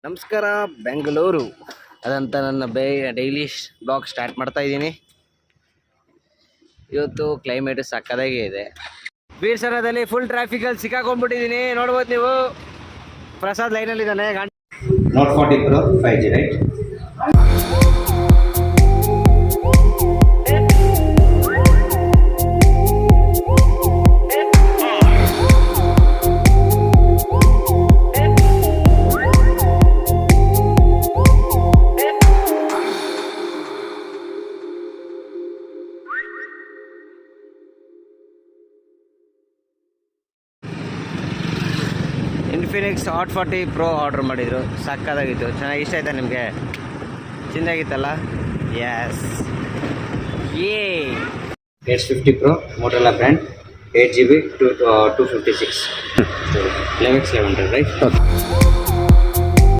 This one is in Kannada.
ನಮಸ್ಕಾರ ಬೆಂಗಳೂರು ಅದಂತ ನನ್ನ ಡೈಲಿ ಬ್ಲಾಗ್ ಸ್ಟಾರ್ಟ್ ಮಾಡ್ತಾ ಇದ್ದೀನಿ. ಇವತ್ತು ಕ್ಲೈಮೇಟ್ ಸಕ್ಕದಾಗೆ ಇದೆ. ಬೀರ್ಸರದಲ್ಲಿ ಫುಲ್ ಟ್ರಾಫಿಕಲ್ಲಿ ಸಿಕ್ಕಾಕೊಂಡ್ಬಿಟ್ಟಿದ್ದೀನಿ. ನೋಡ್ಬೋದು ನೀವು. ಪ್ರಸಾದ್ ಲೈನಲ್ಲಿ ಇದ್ದಾನೆ. Note 40 Pro 5G, right? Infinix hot 40 Pro order ಮಾಡಿದರು. ಸಕ್ಕದಾಗಿತ್ತು. ಚೆನ್ನಾಗಿ ಇಷ್ಟ ಆಯ್ತಾ ನಿಮಗೆ? ಚಿಂದಾಗಿತ್ತಲ್ಲ? S. H50 Pro Motorola brand, 8GB 256 1100, right?